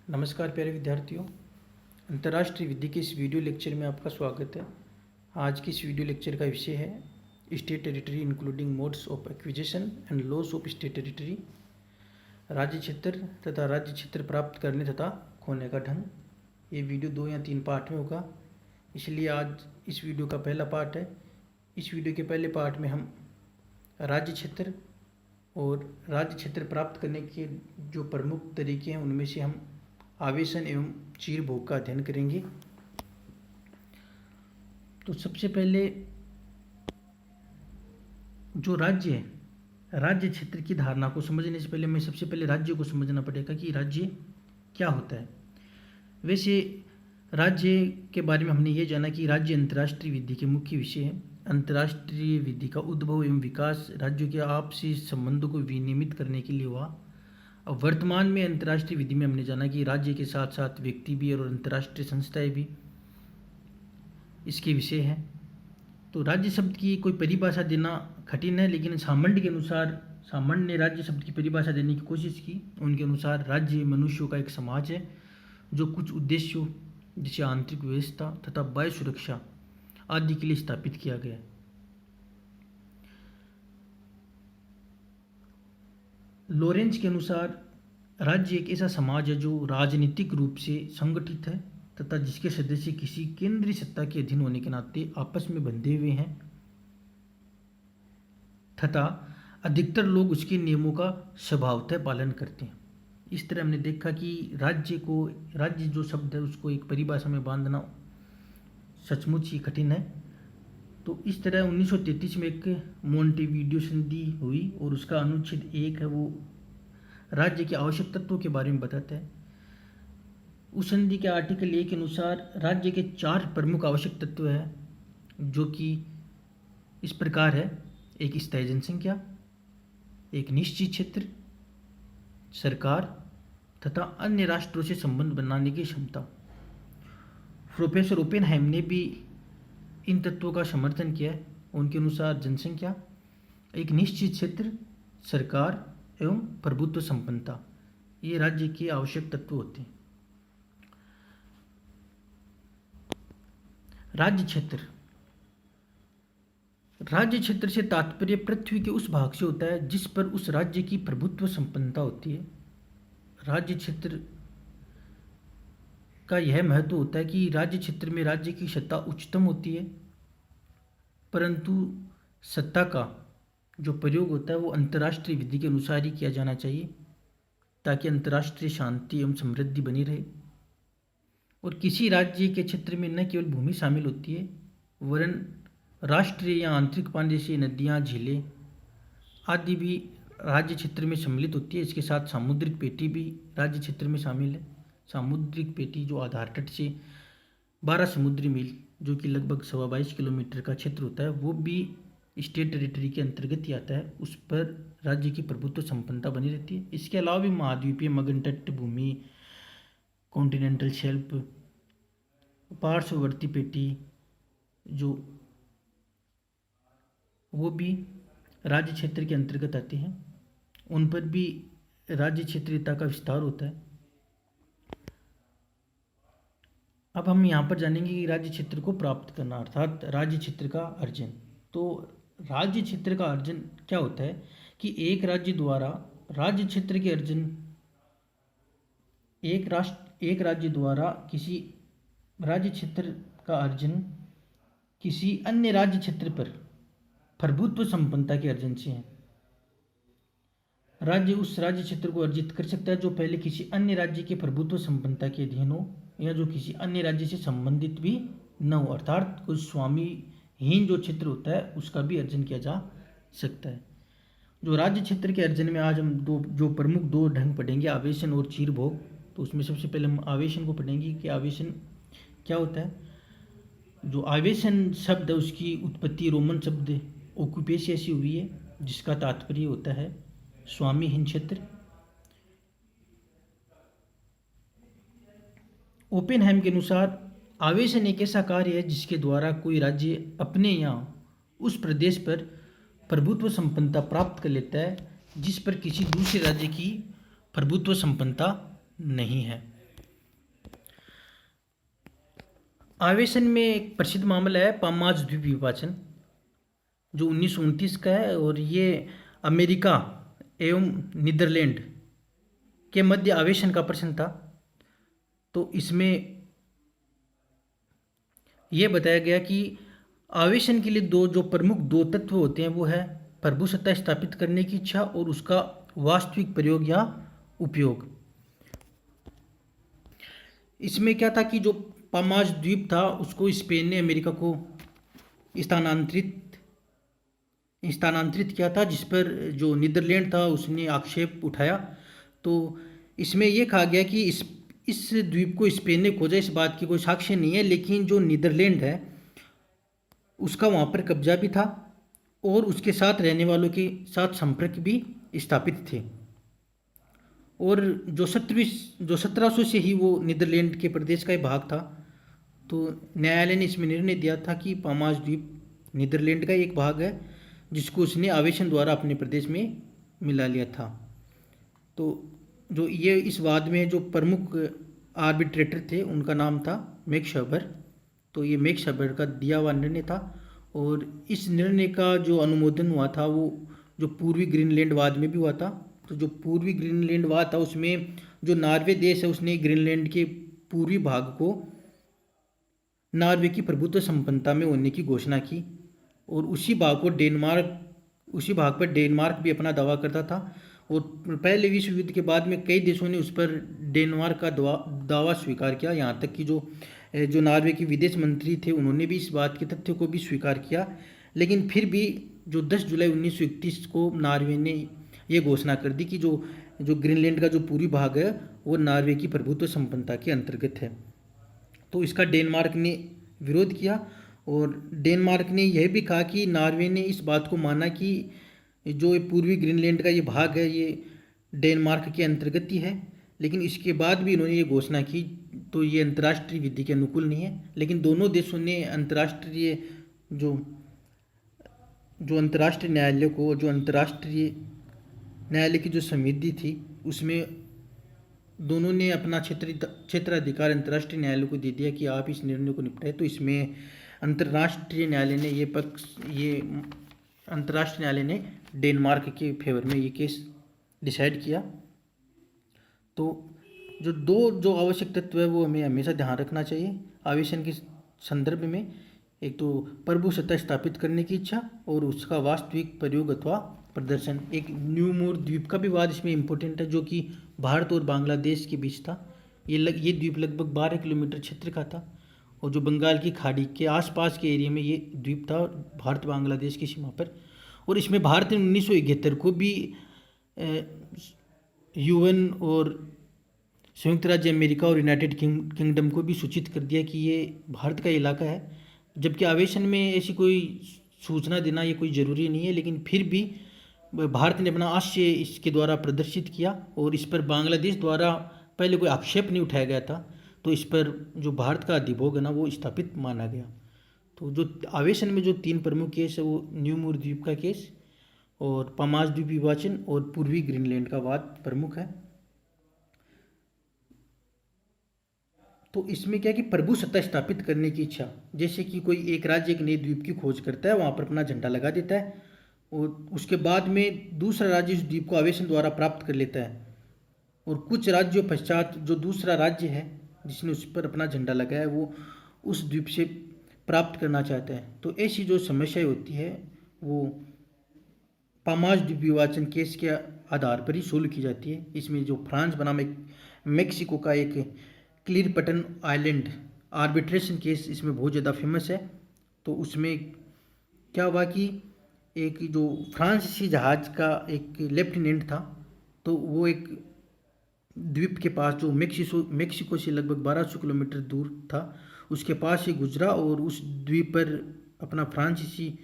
नमस्कार प्यारे विद्यार्थियों। अंतर्राष्ट्रीय विधि के इस वीडियो लेक्चर में आपका स्वागत है। आज की इस वीडियो लेक्चर का विषय है state territory including modes of acquisition and loss of state territory, राज्य क्षेत्र तथा राज्य क्षेत्र प्राप्त करने तथा खोने का ढंग। ये वीडियो 2 या 3 पार्ट में होगा, इसलिए आज इस वीडियो का पहला पार्ट है। इस वीडियो के पहले पार्ट में हम राज्य क्षेत्र और राज्य क्षेत्र प्राप्त करने के जो प्रमुख तरीके हैं उनमें से हम आवेशन एवं चीर भोग का अध्ययन करेंगे। तो सबसे पहले जो राज्य है, राज्य क्षेत्र की धारणा को समझने से पहले सबसे पहले राज्य को समझना पड़ेगा कि राज्य क्या होता है। वैसे राज्य के बारे में हमने ये जाना कि राज्य अंतर्राष्ट्रीय विधि के मुख्य विषय है। अंतर्राष्ट्रीय विधि का उद्भव एवं विकास राज्यों के आपसी संबंधों को विनियमित करने के लिए हुआ। अब वर्तमान में अंतर्राष्ट्रीय विधि में हमने जाना कि राज्य के साथ साथ व्यक्ति भी और अंतर्राष्ट्रीय संस्थाएं भी इसके विषय हैं। तो राज्य शब्द की कोई परिभाषा देना कठिन है, लेकिन सामान्य के अनुसार सामान्य ने राज्य शब्द की परिभाषा देने की कोशिश की। उनके अनुसार राज्य मनुष्यों का एक समाज है जो कुछ उद्देश्यों जैसे आंतरिक व्यवस्था तथा बाह्य सुरक्षा आदि के लिए स्थापित किया गया है। लॉरेंज के अनुसार राज्य एक ऐसा समाज है जो राजनीतिक रूप से संगठित है तथा जिसके सदस्य किसी केंद्रीय सत्ता के अधीन होने के नाते आपस में बंधे हुए हैं तथा अधिकतर लोग उसके नियमों का स्वभावतः पालन करते हैं। इस तरह हमने देखा कि राज्य जो शब्द है उसको एक परिभाषा में बांधना सचमुच ही कठिन है। तो इस तरह 1933 में एक मोंटेविडियो संधि हुई और उसका अनुच्छेद 1 है वो राज्य के आवश्यक तत्वों के बारे में बताता है। उस संधि के आर्टिकल 1 के अनुसार राज्य के 4 प्रमुख आवश्यक तत्व हैं जो कि इस प्रकार है: एक स्थायी जनसंख्या, एक निश्चित क्षेत्र, सरकार तथा अन्य राष्ट्रों से संबंध बनाने की क्षमता। प्रोफेसर ओपेनहाइम ने भी इन तत्वों का समर्थन किया है। उनके अनुसार जनसंख्या, एक निश्चित क्षेत्र, सरकार एवं प्रभुत्व संपन्नता ये राज्य के आवश्यक तत्व होते हैं। राज्य क्षेत्र से तात्पर्य पृथ्वी के उस भाग से होता है जिस पर उस राज्य की प्रभुत्व संपन्नता होती है। राज्य क्षेत्र का यह महत्व होता है कि राज्य क्षेत्र में राज्य की सत्ता उच्चतम होती है, परंतु सत्ता का जो प्रयोग होता है वो अंतर्राष्ट्रीय विधि के अनुसार ही किया जाना चाहिए ताकि अंतर्राष्ट्रीय शांति एवं समृद्धि बनी रहे। और किसी राज्य के क्षेत्र में न केवल भूमि शामिल होती है वरन राष्ट्रीय या आंतरिक पानी जैसे नदियाँ, झीलें आदि भी राज्य क्षेत्र में सम्मिलित होती है। इसके साथ सामुद्रिक पेटी भी राज्य क्षेत्र में शामिल है। सामुद्रिक पेटी जो आधार तट से 12 समुद्री मील जो कि लगभग 22 किलोमीटर का क्षेत्र होता है वो भी स्टेट टेरिटरी के अंतर्गत ही आता है। उस पर राज्य की प्रभुत्व संपन्नता बनी रहती है। इसके अलावा भी महाद्वीपीय मगन तट भूमि, कॉन्टिनेंटल शेल्फ, पार्श्ववर्ती पेटी जो वो भी राज्य क्षेत्र के अंतर्गत आते हैं, उन पर भी राज्य क्षेत्रीयता का विस्तार होता है। अब हम यहाँ पर जानेंगे कि राज्य क्षेत्र को प्राप्त करना अर्थात राज्य क्षेत्र का अर्जन। तो राज्य क्षेत्र का अर्जन क्या होता है कि एक राज्य द्वारा राज्य क्षेत्र के अर्जन एक राज्य द्वारा किसी राज्य क्षेत्र का अर्जन किसी अन्य राज्य क्षेत्र पर प्रभुत्व संपन्नता के अर्जन से है। राज्य उस राज्य क्षेत्र को अर्जित कर सकता है जो पहले किसी अन्य राज्य के प्रभुत्व संपन्नता के अधीन हो या जो किसी अन्य राज्य से संबंधित भी न हो, अर्थात कोई स्वामीहीन जो क्षेत्र होता है उसका भी अर्जन किया जा सकता है। जो राज्य क्षेत्र के अर्जन में आज हम जो प्रमुख 2 ढंग पढ़ेंगे, आवेशन और चीर भोग। तो उसमें सबसे पहले हम आवेशन को पढ़ेंगे कि आवेशन क्या होता है। जो आवेशन शब्द है उसकी उत्पत्ति रोमन शब्द ऑक्यूपेशिया से हुई है जिसका तात्पर्य होता है स्वामीहीन क्षेत्र। ओपेनहाइम के अनुसार आवेशन एक ऐसा कार्य है जिसके द्वारा कोई राज्य अपने या उस प्रदेश पर प्रभुत्व संपन्नता प्राप्त कर लेता है जिस पर किसी दूसरे राज्य की प्रभुत्व संपन्नता नहीं है। आवेशन में एक प्रसिद्ध मामला है पामाज द्वीप विभाजन, जो 1929 का है, और ये अमेरिका एवं नीदरलैंड के मध्य आवेशन का प्रश्न था। तो इसमें यह बताया गया कि आवेशन के लिए जो प्रमुख दो तत्व होते हैं वो है प्रभुसत्ता स्थापित करने की इच्छा और उसका वास्तविक प्रयोग या उपयोग। इसमें क्या था कि जो पामाज द्वीप था उसको स्पेन ने अमेरिका को स्थानांतरित किया था, जिस पर जो नीदरलैंड था उसने आक्षेप उठाया। तो इसमें यह कहा गया कि इस द्वीप को स्पेन ने खोजा, इस बात की कोई साक्ष्य नहीं है, लेकिन जो नीदरलैंड है उसका वहाँ पर कब्जा भी था और उसके साथ रहने वालों के साथ संपर्क भी स्थापित थे। और जो 1700 से ही वो नीदरलैंड के प्रदेश का एक भाग था। तो न्यायालय ने इसमें निर्णय दिया था कि पामाज द्वीप नीदरलैंड का एक भाग है, जिसको उसने आवेशन द्वारा अपने प्रदेश में मिला लिया था। तो जो ये इस वाद में जो प्रमुख आर्बिट्रेटर थे उनका नाम था मैक्स वेबर। तो ये मैक्स वेबर का दिया हुआ निर्णय था, और इस निर्णय का जो अनुमोदन हुआ था वो जो पूर्वी ग्रीनलैंड वाद में भी हुआ था। तो जो पूर्वी ग्रीनलैंड वाद था उसमें जो नॉर्वे देश है उसने ग्रीनलैंड के पूर्वी भाग को नॉर्वे की प्रभुत्व संपन्नता में होने की घोषणा की, और उसी भाग पर डेनमार्क भी अपना दावा करता था। और पहले विश्व युद्ध के बाद में कई देशों ने उस पर डेनमार्क का दावा स्वीकार किया, यहाँ तक कि जो नॉर्वे के विदेश मंत्री थे उन्होंने भी इस बात के तथ्य को भी स्वीकार किया। लेकिन फिर भी जो 10 जुलाई 1931 को नॉर्वे ने ये घोषणा कर दी कि जो ग्रीनलैंड का जो पूर्वी भाग है वो नॉर्वे की प्रभुत्व संपन्नता के अंतर्गत है। तो इसका डेनमार्क ने विरोध किया, और डेनमार्क ने यह भी कहा कि नॉर्वे ने इस बात को माना कि जो ये पूर्वी ग्रीनलैंड का ये भाग है ये डेनमार्क के अंतर्गत ही है। लेकिन इसके बाद भी इन्होंने ये घोषणा की, तो ये अंतर्राष्ट्रीय विधि के अनुकूल नहीं है। लेकिन दोनों देशों ने अंतर्राष्ट्रीय जो अंतर्राष्ट्रीय न्यायालय की जो समिति थी उसमें दोनों ने अपना क्षेत्राधिकार अंतर्राष्ट्रीय न्यायालय को दे दिया कि आप इस निर्णय को निपटाए। तो इसमें अंतर्राष्ट्रीय न्यायालय ने डेनमार्क के फेवर में ये केस डिसाइड किया। तो जो आवश्यक तत्व है वो हमें हमेशा ध्यान रखना चाहिए आवेशन के संदर्भ में। एक तो प्रभुसत्ता स्थापित करने की इच्छा और उसका वास्तविक प्रयोग अथवा प्रदर्शन। एक न्यू मूर द्वीप का भी वाद इसमें इम्पोर्टेंट है, जो कि भारत और बांग्लादेश के बीच था। ये द्वीप लगभग 12 किलोमीटर क्षेत्र का था, और जो बंगाल की खाड़ी के आसपास के एरिया में ये द्वीप था भारत बांग्लादेश की सीमा पर। और इसमें भारत ने 1971 को भी यूएन और संयुक्त राज्य अमेरिका और यूनाइटेड किंगडम को भी सूचित कर दिया कि ये भारत का इलाका है। जबकि आवेशन में ऐसी कोई सूचना देना ये कोई ज़रूरी नहीं है, लेकिन फिर भी भारत ने अपना आशय इसके द्वारा प्रदर्शित किया, और इस पर बांग्लादेश द्वारा पहले कोई आक्षेप नहीं उठाया गया था। तो इस पर जो भारत का अधिभोग है ना वो स्थापित माना गया। तो जो आवेशन में जो 3 प्रमुख केस है वो न्यू मूर द्वीप का केस और पामाज द्वीप विभाजन और पूर्वी ग्रीनलैंड का वाद प्रमुख है। तो इसमें क्या है कि प्रभुसत्ता स्थापित करने की इच्छा, जैसे कि कोई एक राज्य एक नए द्वीप की खोज करता है, वहाँ पर अपना झंडा लगा देता है, और उसके बाद में दूसरा राज्य उस द्वीप को आवेशन द्वारा प्राप्त कर लेता है, और कुछ राज्यों पश्चात जो दूसरा राज्य है जिसने उस पर अपना झंडा लगाया है वो उस द्वीप से प्राप्त करना चाहता है। तो ऐसी जो समस्या होती है वो पामाज द्वीप विभाजन केस के आधार पर ही सोल्व की जाती है। इसमें जो फ्रांस बनाम मेक्सिको का एक क्लियरपटन आइलैंड आर्बिट्रेशन केस इसमें बहुत ज़्यादा फेमस है। तो उसमें क्या हुआ कि एक जो फ्रांसीसी जहाज़ का एक लेफ्टिनेंट था, तो वो एक द्वीप के पास जो मेक्सिको से लगभग 1200 किलोमीटर दूर था उसके पास से गुजरा, और उस द्वीप पर अपना फ्रांसीसी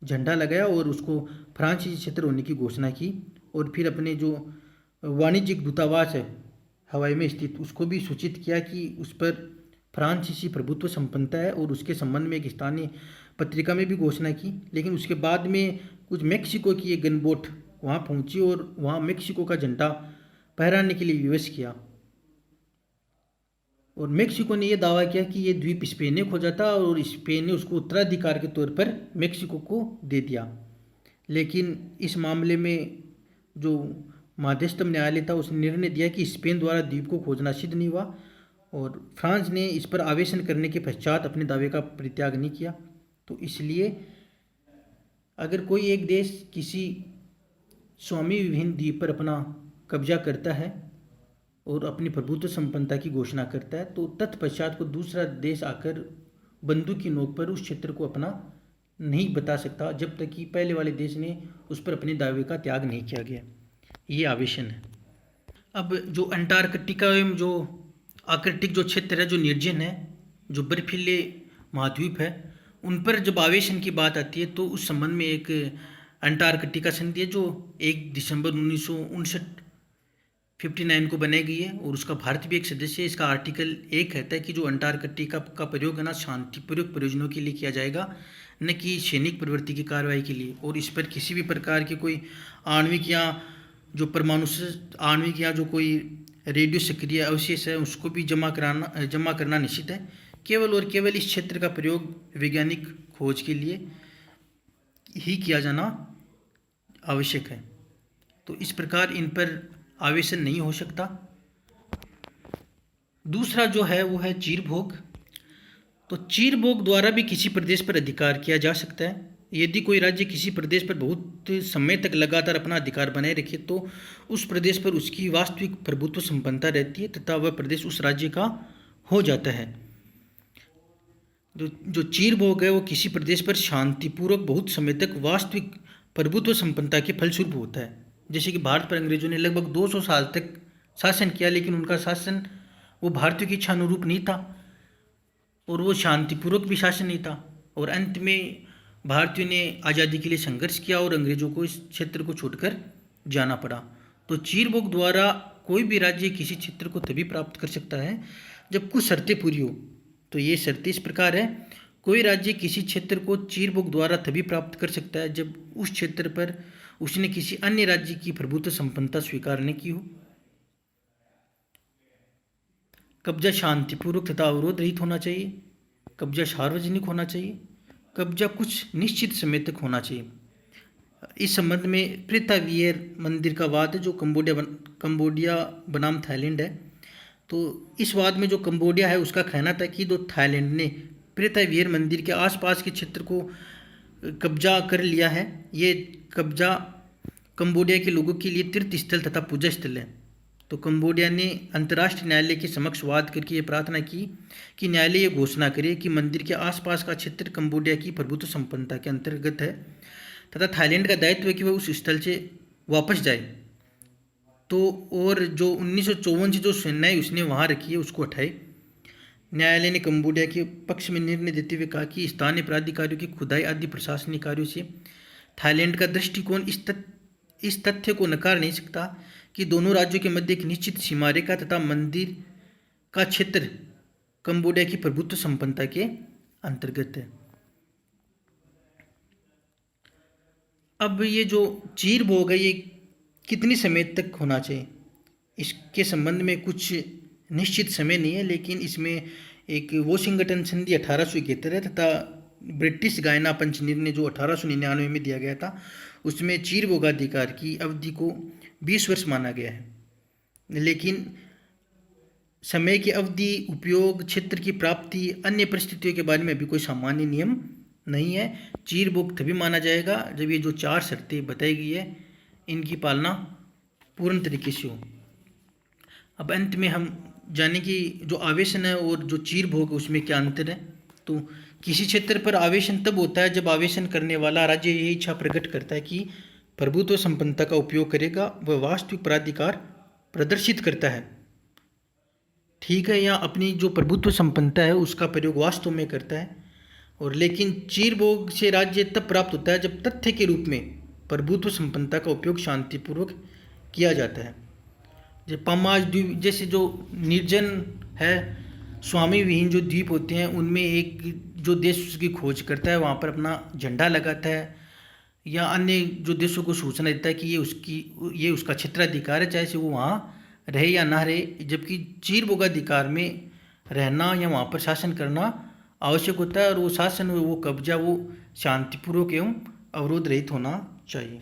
झंडा लगाया और उसको फ्रांसीसी क्षेत्र होने की घोषणा की। और फिर अपने जो वाणिज्यिक दूतावास है हवाई में स्थित उसको भी सूचित किया कि उस पर फ्रांसीसी प्रभुत्व संपन्नता है, और उसके संबंध में एक स्थानीय पत्रिका में भी घोषणा की। लेकिन उसके बाद में कुछ मेक्सिको की एक गनबोट वहाँ पहुँची और वहाँ मेक्सिको का झंडा फहराने के लिए विवश किया, और मेक्सिको ने यह दावा किया कि ये द्वीप स्पेन ने खोजा था और स्पेन ने उसको उत्तराधिकार के तौर पर मेक्सिको को दे दिया। लेकिन इस मामले में जो मध्यस्थम न्यायालय था उसने निर्णय दिया कि स्पेन द्वारा द्वीप को खोजना सिद्ध नहीं हुआ और फ्रांस ने इस पर आवेदन करने के पश्चात अपने दावे का परित्याग नहीं किया। तो इसलिए अगर कोई एक देश किसी स्वामी विहीन द्वीप पर अपना कब्जा करता है और अपनी प्रभुत्व संपन्नता की घोषणा करता है तो तत्पश्चात को दूसरा देश आकर बंदूक की नोक पर उस क्षेत्र को अपना नहीं बता सकता जब तक कि पहले वाले देश ने उस पर अपने दावे का त्याग नहीं किया गया। ये आवेदन है। अब जो अंटार्कटिका एवं जो आर्कटिक जो क्षेत्र है, जो निर्जन है, जो बर्फीले महाद्वीप है, उन पर जब आवेदन की बात आती है तो उस संबंध में एक अंटार्कटिका संधि है जो 1 दिसंबर 1959 को बनाई गई है और उसका भारत भी एक सदस्य है। इसका आर्टिकल 1 कहता है कि जो अंटार्कटिका का प्रयोग है ना शांतिपूर्वक प्रयोजनों के लिए किया जाएगा, न कि सैनिक प्रवृत्ति की कार्रवाई के लिए। और इस पर किसी भी प्रकार की कोई आणविक या जो परमाणु आणविक या जो कोई रेडियो सक्रिय अवशेष है उसको भी जमा करना निश्चित है। केवल और केवल इस क्षेत्र का प्रयोग वैज्ञानिक खोज के लिए ही किया जाना आवश्यक है। तो इस प्रकार इन पर आवेदन नहीं हो सकता। दूसरा जो है वो है चीरभोग। तो चीरभोग द्वारा भी किसी प्रदेश पर अधिकार किया जा सकता है। यदि कोई राज्य किसी प्रदेश पर बहुत समय तक लगातार अपना अधिकार बनाए रखे तो उस प्रदेश पर उसकी वास्तविक प्रभुत्व संपन्नता रहती है तथा वह प्रदेश उस राज्य का हो जाता है। जो चीरभोग है वो किसी प्रदेश पर शांतिपूर्वक बहुत समय तक वास्तविक प्रभुत्व संपन्नता के फलस्वरूप होता है। जैसे कि भारत पर अंग्रेजों ने लगभग 200 साल तक शासन किया, लेकिन उनका शासन वो भारतीयों की इच्छा अनुरूप नहीं था और वो शांतिपूर्वक भी शासन नहीं था और अंत में भारतीयों ने आज़ादी के लिए संघर्ष किया और अंग्रेजों को इस क्षेत्र को छोड़कर जाना पड़ा। तो चीरभोग द्वारा कोई भी राज्य किसी क्षेत्र को तभी प्राप्त कर सकता है जब कुछ शर्तें पूरी हो। तो ये शर्तें इस प्रकार है। कोई राज्य किसी क्षेत्र को चीरभोग द्वारा तभी प्राप्त कर सकता है जब उस क्षेत्र पर उसने किसी अन्य राज्य की प्रभुत्व संपन्नता स्वीकार नहीं की हो। कब्जा शांतिपूर्वक तथा अवरोध रहित होना चाहिए। कब्जा सार्वजनिक होना चाहिए। कब्जा कुछ निश्चित समय तक होना चाहिए। इस संबंध में प्रेतावियर मंदिर का वाद है जो कंबोडिया बनाम थाईलैंड है। तो इस वाद में जो कंबोडिया है उसका कहना था कि जो थाईलैंड ने प्रेतावियर मंदिर के आसपास के क्षेत्र को कब्जा कर लिया है, ये कब्जा कंबोडिया के लोगों के लिए तीर्थ स्थल तथा पूजा स्थल है। तो कंबोडिया ने अंतर्राष्ट्रीय न्यायालय के समक्ष वाद करके ये प्रार्थना की कि न्यायालय ये घोषणा करे कि मंदिर के आसपास का क्षेत्र कंबोडिया की प्रभुत्व संपन्नता के अंतर्गत है तथा थाईलैंड का दायित्व है कि वह उस स्थल से वापस जाए। तो और जो 1954 से जो सेनाएं उसने वहाँ रखी है उसको हटाए। न्यायालय ने कंबोडिया के पक्ष में निर्णय देते हुए कहा कि स्थानीय प्राधिकारियों की खुदाई आदि प्रशासनिक कार्यों से थाईलैंड का दृष्टिकोण इस तथ्य को नकार नहीं सकता कि दोनों राज्यों के मध्य एक निश्चित सीमा रेखा तथा मंदिर का क्षेत्र कंबोडिया की प्रभुत्व संपन्नता के अंतर्गत है। अब ये जो चीरभोग है ये कितनी समय तक होना चाहिए, इसके संबंध में कुछ निश्चित समय नहीं है, लेकिन इसमें एक वॉशिंगटन संधि 1871 है तथा ब्रिटिश गायना पंच निर्णय जो 1899 में दिया गया था उसमें चीरभोगाधिकार की अवधि को 20 वर्ष माना गया है। लेकिन समय की अवधि, उपयोग, क्षेत्र की प्राप्ति, अन्य परिस्थितियों के बारे में अभी कोई सामान्य नियम नहीं है। चीरभोग तभी माना जाएगा जब ये जो 4 शर्तें बताई गई है इनकी पालना पूर्ण तरीके से हो। अब अंत में हम जाने कि जो आवेदन है और जो चीरभोग उसमें क्या अंतर है। तो किसी क्षेत्र पर आवेदन तब होता है जब आवेदन करने वाला राज्य यही इच्छा प्रकट करता है कि प्रभुत्व संपन्नता का उपयोग करेगा, वह वास्तविक प्राधिकार प्रदर्शित करता है, ठीक है, या अपनी जो प्रभुत्व संपन्नता है उसका प्रयोग वास्तव में करता है। और लेकिन चीरभोग से राज्य तब प्राप्त होता है जब तथ्य के रूप में प्रभुत्व संपन्नता का उपयोग शांतिपूर्वक किया जाता है। जब पामाज द्वीप जैसे जो निर्जन है, स्वामी विहीन जो द्वीप होते हैं उनमें एक जो देश उसकी खोज करता है वहाँ पर अपना झंडा लगाता है या अन्य जो देशों को सूचना देता है कि ये उसका क्षेत्राधिकार है, चाहे से वो वहाँ रहे या ना रहे। जबकि चीरभोगाधिकार में रहना या वहाँ पर शासन करना आवश्यक होता है, और वो शासन वो कब्जा वो शांतिपूर्वक एवं अवरोध रहित होना चाहिए।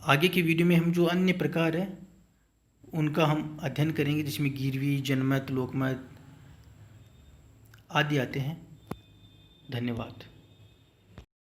आगे की वीडियो में हम जो अन्य प्रकार है उनका हम अध्ययन करेंगे, जिसमें गिरवी, जनमत, लोकमत आदि आते हैं। धन्यवाद।